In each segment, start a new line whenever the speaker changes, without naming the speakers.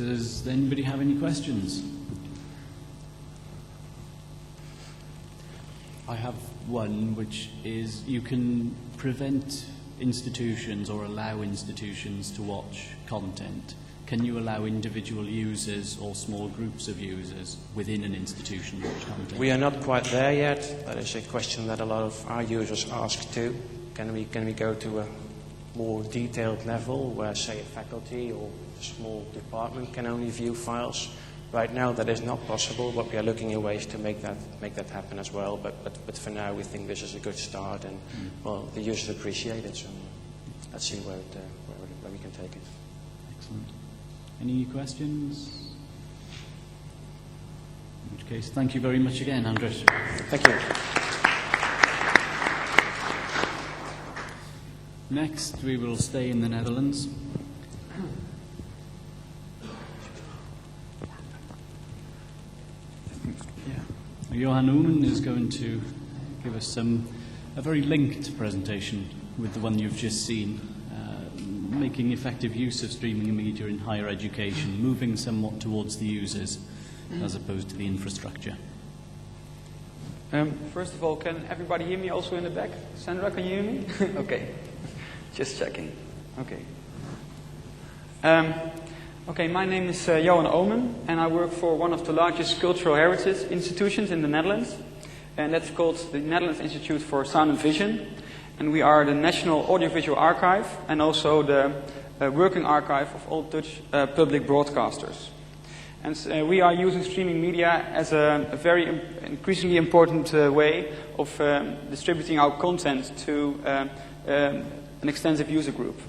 Does anybody have any questions? I have one, which is you can prevent institutions or allow institutions to watch content. Can you allow individual users or small groups of users within an institution to watch content?
We are not quite there yet. That is a question that a lot of our users ask too. Can we go to a more detailed level where, say, a faculty or a small department can only view files? Right now that is not possible, but we are looking at ways to make that happen as well. But for now we think this is a good start, and well, the users appreciate it, so let's see where we can take it.
Excellent. Any questions? In which case, thank you very much again, Andres.
Thank you.
Next, we will stay in the Netherlands. Johan Oomen is going to give us a very linked presentation with the one you've just seen, making effective use of streaming media in higher education, moving somewhat towards the users as opposed to the infrastructure.
First of all, can everybody hear me also in the back? Sandra, can you hear me? Okay, just checking. Okay. Okay, my name is Johan Oomen, and I work for one of the largest cultural heritage institutions in the Netherlands, and that's called the Nederlands Instituut voor Sound and Vision. And we are the National Audiovisual Archive and also the working archive of all Dutch public broadcasters. And we are using streaming media as a very increasingly important way of distributing our content to an extensive user group.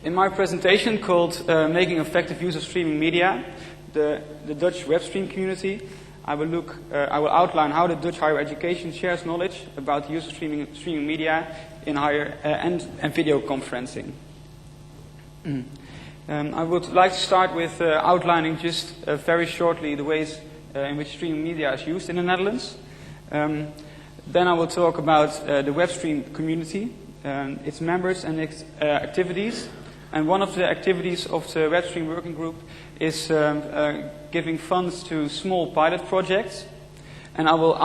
In my presentation called Making Effective Use of Streaming Media, the Dutch WebStream Community, I will outline how the Dutch higher education shares knowledge about the use of streaming media in higher and video conferencing. I would like to start with outlining just very shortly the ways in which streaming media is used in the Netherlands. Then I will talk about the WebStream Community, its members and its activities. And one of the activities of the WebStream Working Group is giving funds to small pilot projects. And I will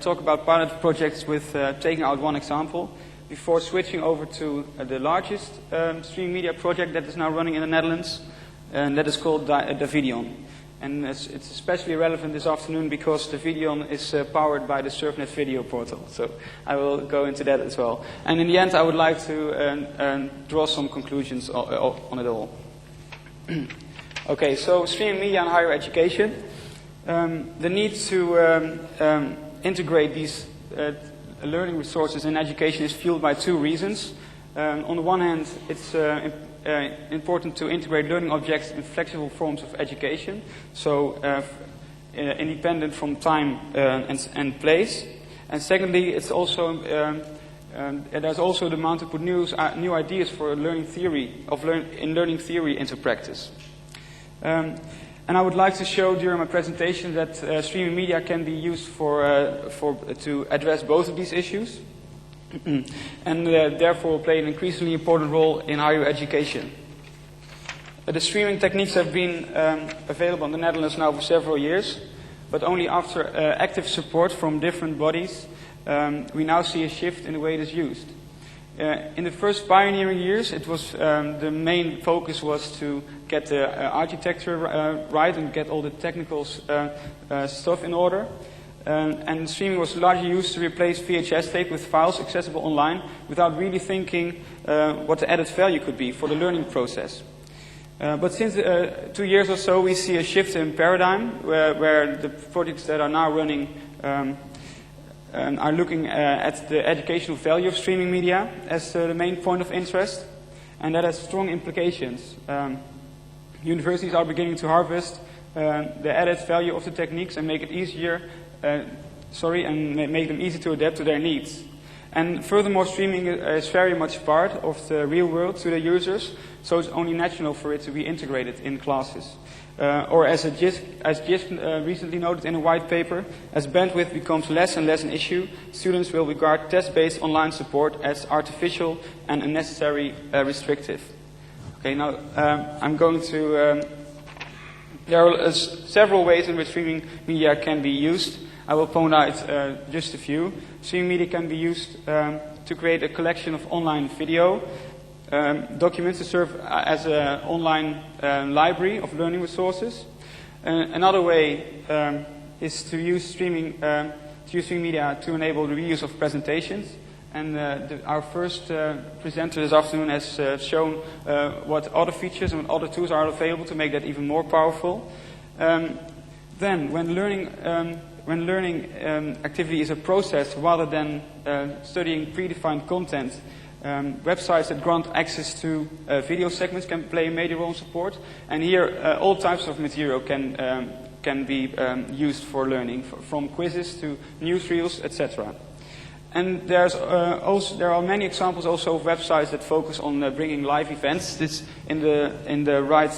talk about pilot projects with taking out one example before switching over to the largest streaming media project that is now running in the Netherlands, and that is called Davidion. And it's especially relevant this afternoon because Davidion is powered by the SurfNet video portal. So I will go into that as well. And in the end, I would like to draw some conclusions on it all. Okay, so streaming media and higher education. The need to integrate these learning resources in education is fueled by two reasons. On the one hand, it's important to integrate learning objects in flexible forms of education, so independent from time and place. And secondly, it's also there's also the demand to put new ideas for learning theory learning theory into practice. And I would like to show during my presentation that streaming media can be used to address both of these issues. And therefore play an increasingly important role in higher education. The streaming techniques have been available in the Netherlands now for several years, but only after active support from different bodies, we now see a shift in the way it is used. In the first pioneering years, it was the main focus was to get the architecture right and get all the technical stuff in order. And streaming was largely used to replace VHS tape with files accessible online without really thinking what the added value could be for the learning process. But since 2 years or so, we see a shift in paradigm where the projects that are now running are looking at the educational value of streaming media as the main point of interest, and that has strong implications. Universities are beginning to harvest the added value of the techniques and make it easier and make them easy to adapt to their needs. And furthermore, streaming is very much part of the real world to the users, so it's only natural for it to be integrated in classes. Or as JISC recently noted in a white paper, as bandwidth becomes less and less an issue, students will regard test-based online support as artificial and unnecessary restrictive. Okay, now I'm going to... there are several ways in which streaming media can be used. I will point out just a few. Streaming media can be used to create a collection of online video documents to serve as an online library of learning resources. Another way is to use streaming media to enable the reuse of presentations. And our first presenter this afternoon has shown what other features and what other tools are available to make that even more powerful. Then, when learning activity is a process rather than studying predefined content, websites that grant access to video segments can play a major role in support. And here, all types of material can be used for learning, from quizzes to newsreels, etc. And there are many examples also of websites that focus on bringing live events. This in the right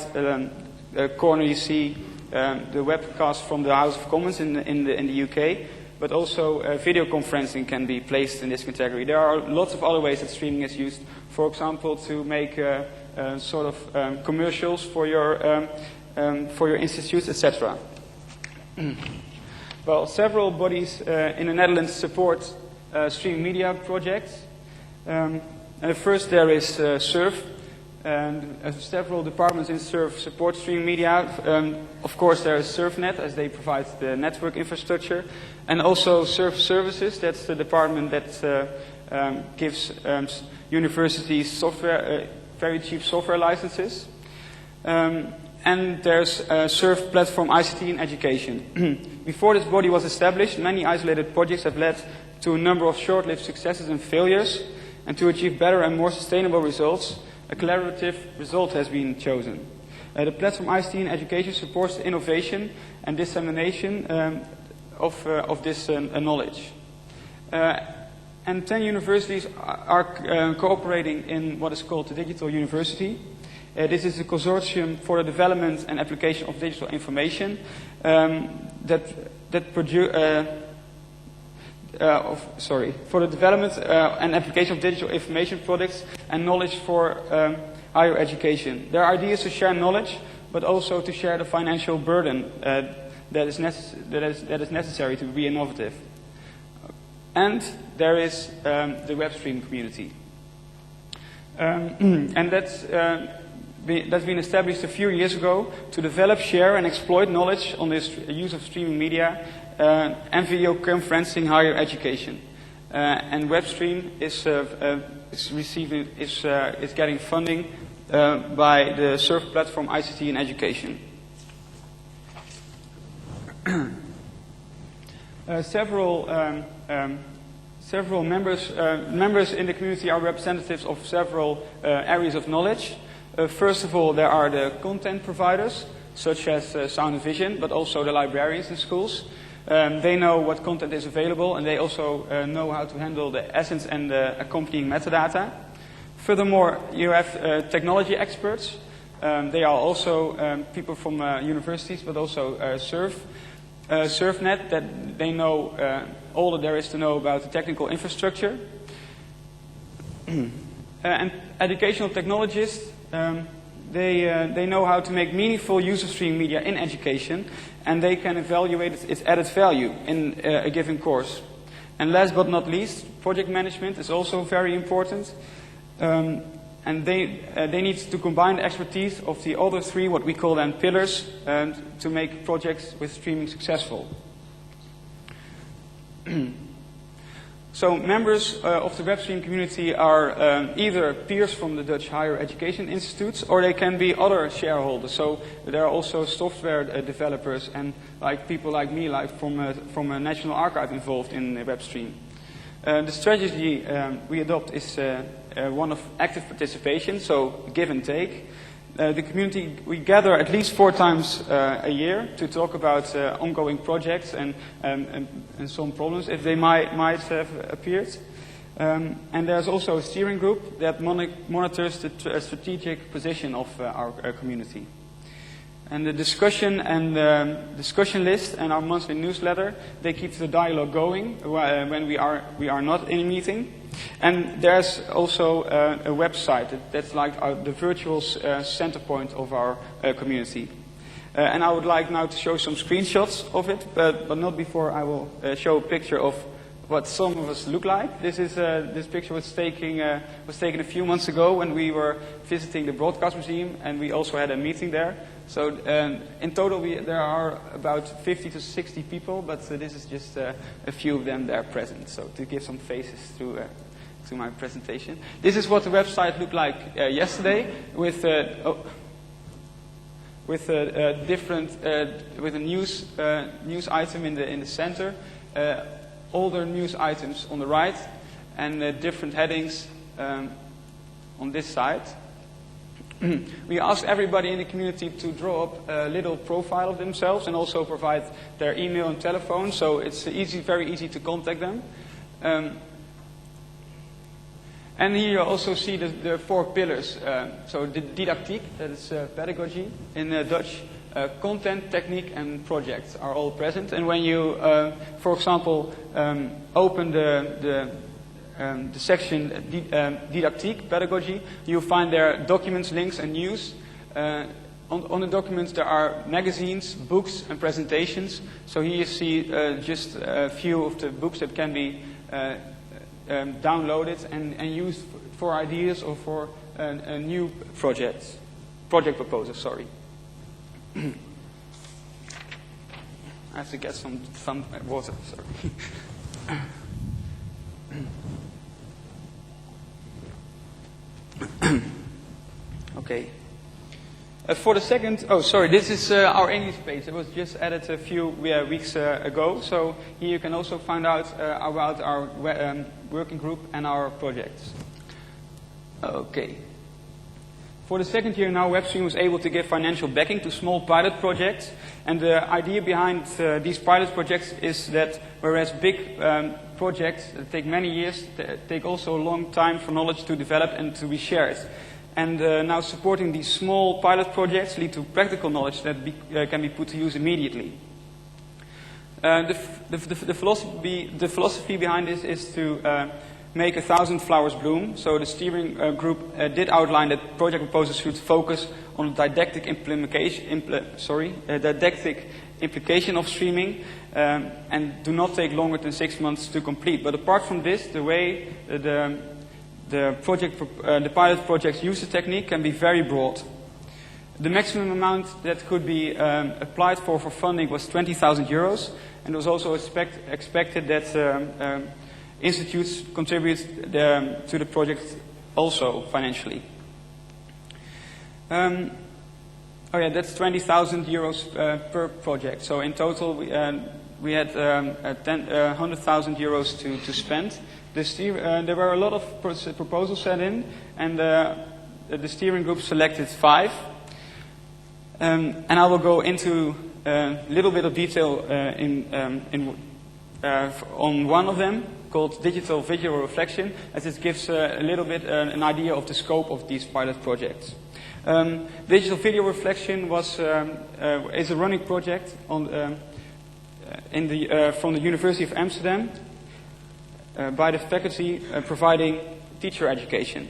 corner you see the webcast from the House of Commons in the UK, but also video conferencing can be placed in this category. There are lots of other ways that streaming is used. For example, to make sort of commercials for your institutes, etc. Well, several bodies in the Netherlands support streaming media projects. First there is SURF, and several departments in SURF support streaming media. Of course there is SURFnet, as they provide the network infrastructure, and also SURF Services, that's the department that gives universities software, very cheap software licenses. And there's SURF Platform ICT in Education. Before this body was established, many isolated projects have led to a number of short-lived successes and failures, and to achieve better and more sustainable results, a collaborative result has been chosen. The Platform ICT in Education supports the innovation and dissemination of this knowledge. And 10 universities are cooperating in what is called the Digital University. This is a consortium for the development and application of digital information for the development and application of digital information products and knowledge for higher education. Their idea is to share knowledge, but also to share the financial burden that is necessary to be innovative. And there is the WebStream Community. And that's been established a few years ago to develop, share and exploit knowledge on this use of streaming media and video conferencing higher education. And WebStream is getting funding by the SURF Platform ICT in Education. Several members in the community are representatives of several areas of knowledge. First of all, there are the content providers, such as Sound and Vision, but also the librarians in schools. They know what content is available, and they also know how to handle the essence and the accompanying metadata. Furthermore, you have technology experts. They are also people from universities, but also SURFnet, that they know all that there is to know about the technical infrastructure. And educational technologists, they know how to make meaningful use of streaming media in education, and they can evaluate its added value in a given course. And last but not least, project management is also very important. And they need to combine the expertise of the other three, what we call them pillars, to make projects with streaming successful. So members of the WebStream community are either peers from the Dutch higher education institutes, or they can be other shareholders. So there are also software developers and people like me, from a national archive involved in WebStream. The strategy we adopt is one of active participation, so give and take. The community, we gather at least 4 times a year to talk about ongoing projects and some problems if they might have appeared. And there's also a steering group that monitors the strategic position of our community. And the discussion and discussion list and our monthly newsletter, they keep the dialogue going when we are not in a meeting. And there's also a website that's like the virtual center point of our community. And I would like now to show some screenshots of it, but not before I will show a picture of what some of us look like. This picture was taken a few months ago when we were visiting the Broadcast Museum, and we also had a meeting there. So in total there are about 50 to 60 people, but this is just a few of them there present. So to give some faces to my presentation. This is what the website looked like yesterday with a news item in the center, older news items on the right, and different headings on this side. We asked everybody in the community to draw up a little profile of themselves and also provide their email and telephone, so it's very easy to contact them. And here you also see the 4 pillars. So the didactiek, that is pedagogy in Dutch, content, technique, and projects are all present. And when you, for example, open the section didactiek, pedagogy, you'll find there documents, links, and news. On the documents there are magazines, books, and presentations. So here you see just a few of the books that can be downloaded and used for ideas or for a new project proposals, sorry. I have to get some water, sorry. Okay. For the second, this is our English page. It was just added a few weeks ago. So here you can also find out about our working group and our projects. Okay. For the second year now, WebStream was able to give financial backing to small pilot projects. And the idea behind these pilot projects is that whereas big projects that take many years, take also a long time for knowledge to develop and to be shared. And now supporting these small pilot projects lead to practical knowledge that can be put to use immediately. The philosophy behind this is to make 1,000 flowers bloom. So the steering group did outline that project proposals should focus on didactic implication of streaming and do not take longer than 6 months to complete. But apart from this, the way the pilot project's user technique can be very broad. The maximum amount that could be applied for funding was €20,000, and it was also expected that institutes contribute to the project also financially. That's €20,000 per project. So in total, we had €100,000 to spend. There were a lot of proposals sent in, and the steering group selected 5. And I will go into a little bit of detail on one of them, called Digital Video Reflection, as it gives a little bit an idea of the scope of these pilot projects. Digital Video Reflection is a running project from the University of Amsterdam by the faculty providing teacher education.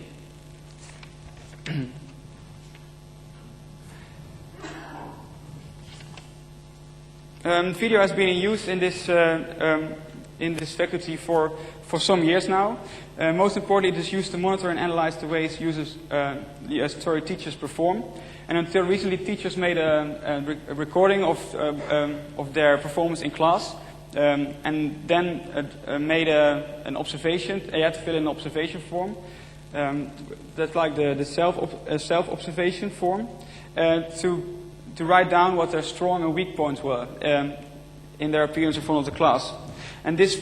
Video has been used in this faculty for some years now. Most importantly, it is used to monitor and analyze the ways teachers perform. And until recently, teachers made a recording of their performance in class, and then made an observation. They had to fill in an observation form. That's like the self-observation form, to write down what their strong and weak points were in their appearance in front of the class. And this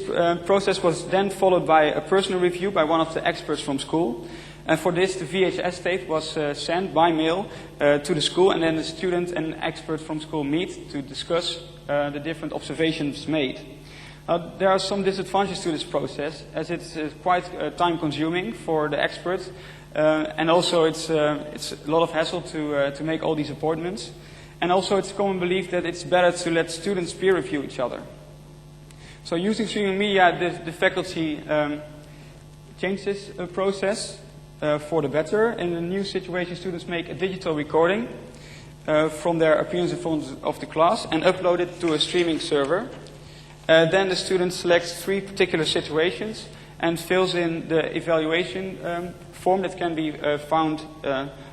process was then followed by a personal review by one of the experts from school. And for this, the VHS tape was sent by mail to the school, and then the student and expert from school meet to discuss the different observations made. There are some disadvantages to this process, as it's quite time-consuming for the expert, and also it's a lot of hassle to make all these appointments. And also it's common belief that it's better to let students peer review each other. So using streaming media, the faculty change this process for the better. In the new situation, students make a digital recording from their appearance in front of the class and upload it to a streaming server. Then the student selects 3 particular situations and fills in the evaluation form that can be found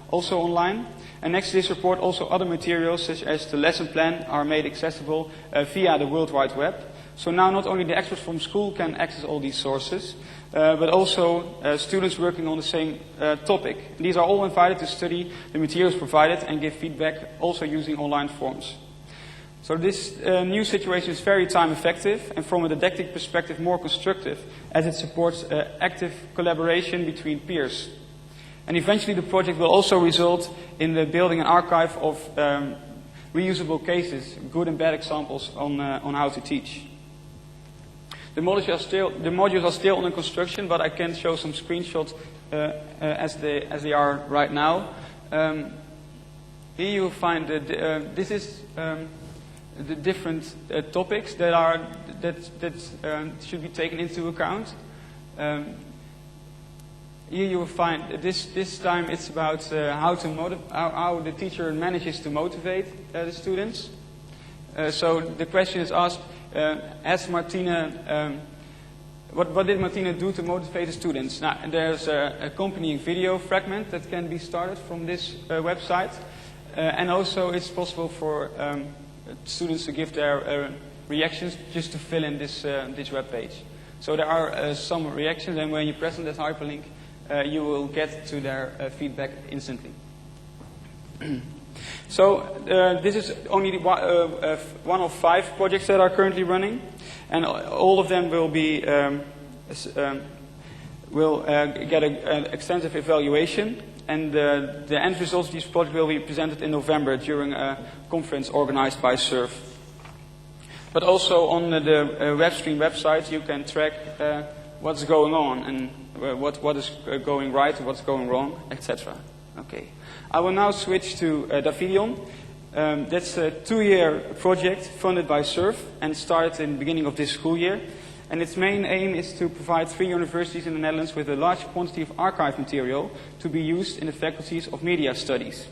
also online. And next to this report, also other materials such as the lesson plan are made accessible via the World Wide Web. So now not only the experts from school can access all these sources, but also students working on the same topic. These are all invited to study the materials provided and give feedback also using online forms. So this new situation is very time effective and from a didactic perspective more constructive as it supports active collaboration between peers. And eventually the project will also result in the building an archive of reusable cases, good and bad examples on how to teach. The modules are still under construction, but I can show some screenshots as they are right now. Here you find this is the different topics that should be taken into account. Here you will find this time it's about how the teacher manages to motivate the students. So the question is asked: as Martina, what did Martina do to motivate the students? Now, there's an accompanying video fragment that can be started from this website, and also it's possible for students to give their reactions just to fill in this web page. So there are some reactions, and when you press on that hyperlink, you will get to their feedback instantly. So this is only one of 5 projects that are currently running, and all of them will be get an extensive evaluation, and the end results of these projects will be presented in November during a conference organized by SURF. But also on the WebStream website you can track what's going on and what is going right and what's going wrong, etc. Okay. I will now switch to Davidion. That's a 2-year project funded by SURF and started in the beginning of this school year. And its main aim is to provide 3 universities in the Netherlands with a large quantity of archive material to be used in the faculties of media studies.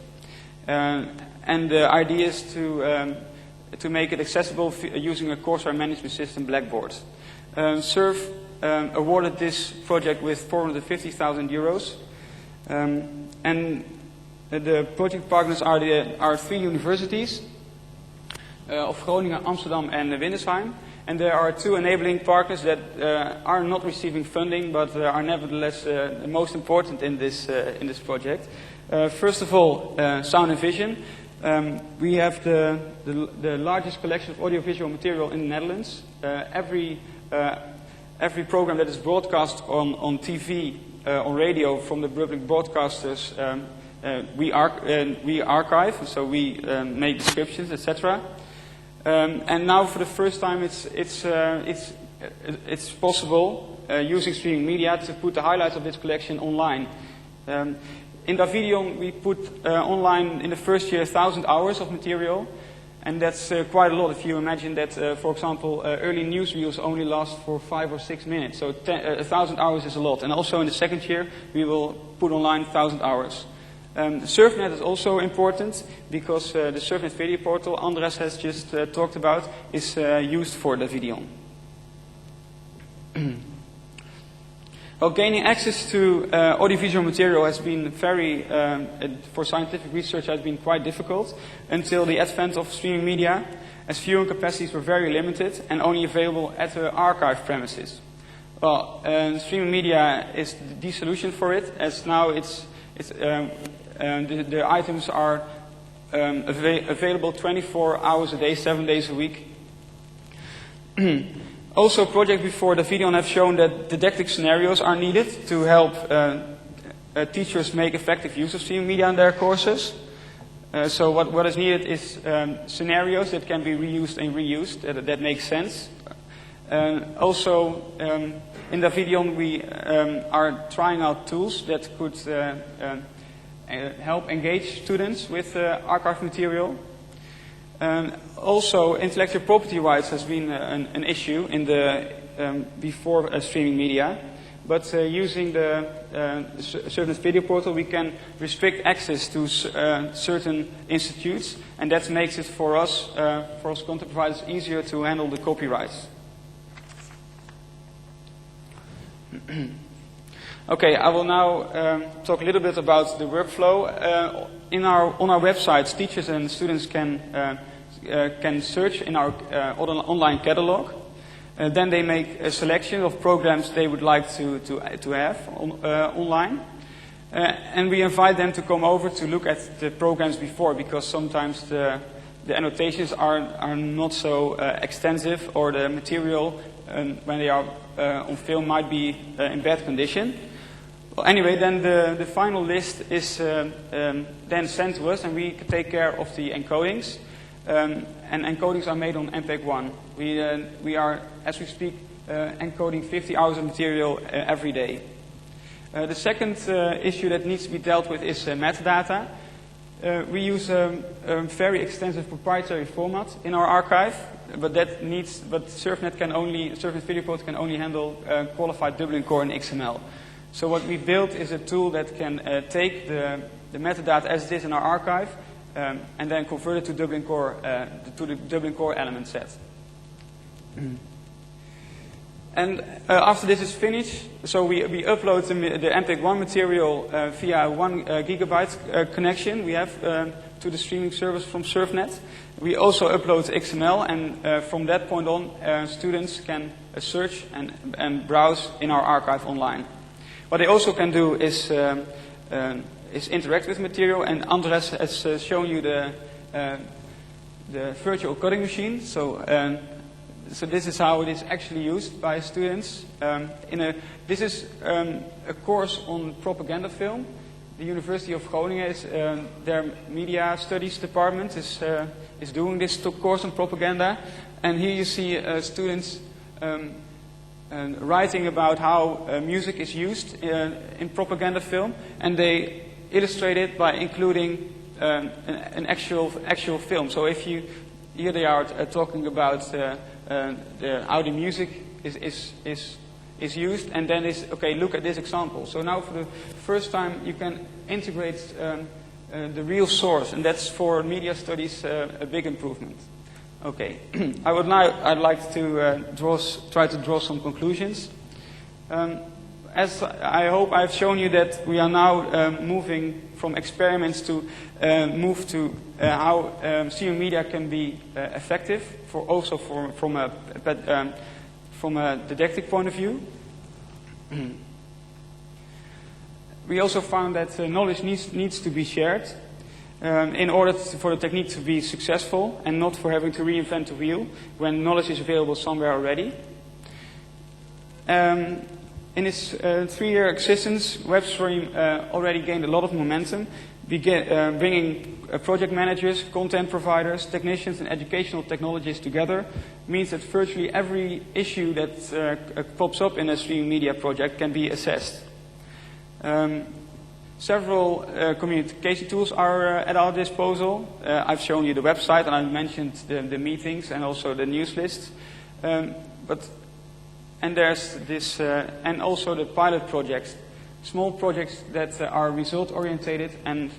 And the idea is to make it accessible using a Coursera management system, Blackboard. SURF awarded this project with 450,000 euros. And the project partners are 3 universities of Groningen, Amsterdam and Windesheim. And there are 2 enabling partners that are not receiving funding, but are nevertheless the most important in this project. First of all, Sound and Vision. We have the largest collection of audiovisual material in the Netherlands. Every program that is broadcast on TV, on radio from the public broadcasters, we archive, so we make descriptions, etc. And now, for the first time, it's possible using streaming media to put the highlights of this collection online. In Davidion, we put online in the first year 1,000 hours of material, and that's quite a lot. If you imagine that, for example, early newsreels only last for 5 or 6 minutes, so 1,000 hours is a lot. And also in the second year, we will put online 1,000 hours. SurfNet is also important because the SurfNet video portal Andres has just talked about is used for Davidion. Well, gaining access to audiovisual material has been for scientific research has been quite difficult until the advent of streaming media, as viewing capacities were very limited and only available at the archive premises. Well, streaming media is the solution for it, as now the items are available 24 hours a day, 7 days a week. Also, projects before Davidion have shown that didactic scenarios are needed to help teachers make effective use of streaming media in their courses. So what is needed is scenarios that can be reused and reused, that makes sense. Also, in Davidion we are trying out tools that could help engage students with archive material. Also, intellectual property rights has been an issue in the before streaming media. but using the SurfNet video portal, we can restrict access to certain institutes, and that makes it for us content providers, easier to handle the copyrights. Okay, I will now talk a little bit about the workflow. On our websites, teachers and students can search in our online catalog. Then they make a selection of programs they would like to have online. And we invite them to come over to look at the programs before, because sometimes the annotations are not so extensive, or the material when they are on film might be in bad condition. Well, anyway, then the final list is then sent to us, and we take care of the encodings. And encodings are made on MPEG-1. We are, as we speak, encoding 50 hours of material every day. The second issue that needs to be dealt with is metadata. We use a very extensive proprietary format in our archive, but SurfNet Video Portal can only handle qualified Dublin Core and XML. So what we built is a tool that can take the metadata as it is in our archive, and then convert it to Dublin Core, to the Dublin Core element set. And after this is finished, so we upload the MPEG-1 material via 1 gigabyte connection we have to the streaming service from SurfNet. We also upload XML, and from that point on, students can search and browse in our archive online. What they also can do is interact with material, and Andres has shown you the virtual coding machine. So this is how it is actually used by students. This is a course on propaganda film. The University of Groningen their media studies department is doing this course on propaganda, and here you see students writing about how music is used in propaganda film, and they illustrate it by including an actual film. So here they are talking about how the music is used, and then look at this example. So now for the first time you can integrate the real source, and that's for media studies a big improvement. Okay, I'd like to try to draw some conclusions. As I hope I've shown you that we are now moving from experiments to move to how streaming media can be effective, from a didactic point of view. We also found that knowledge needs to be shared in order for the technique to be successful, and not for having to reinvent the wheel when knowledge is available somewhere already. In its 3-year existence, WebStream already gained a lot of momentum, bringing project managers, content providers, technicians, and educational technologists together means that virtually every issue that pops up in a streaming media project can be assessed. Several communication tools are at our disposal. I've shown you the website, and I mentioned the meetings and also the news lists. And there's this, and also the pilot projects, small projects that are result-orientated and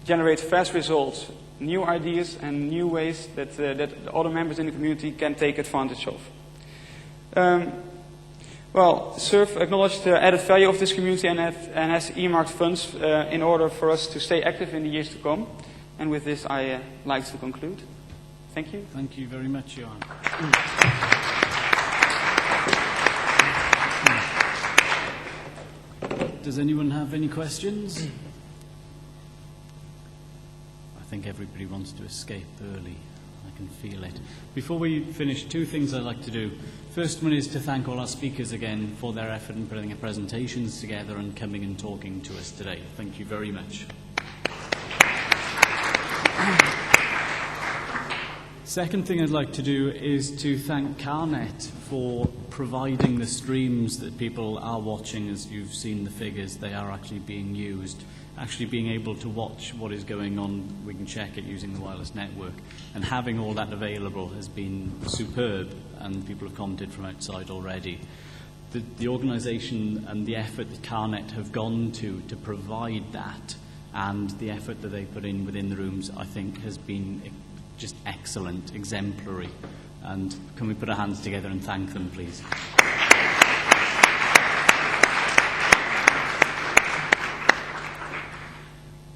generate fast results, new ideas and new ways that other members in the community can take advantage of. SURF acknowledged the added value of this community and has earmarked funds in order for us to stay active in the years to come. And with this, I like to conclude. Thank you.
Thank you very much, Johan. Does anyone have any questions? I think everybody wants to escape early. I can feel it. Before we finish, 2 things I'd like to do. First one is to thank all our speakers again for their effort in putting their presentations together and coming and talking to us today. Thank you very much. Second thing I'd like to do is to thank CarNet for providing the streams that people are watching. As you've seen the figures, they are actually being used. Actually being able to watch what is going on, we can check it using the wireless network. And having all that available has been superb, and people have commented from outside already. the organisation and the effort that Carnet have gone to provide that, and the effort that they put in within the rooms, I think has been just excellent, exemplary. And can we put our hands together and thank them, please?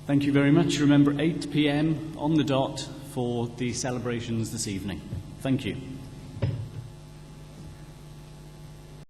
Thank you very much. Remember, 8 p.m. on the dot for the celebrations this evening. Thank you.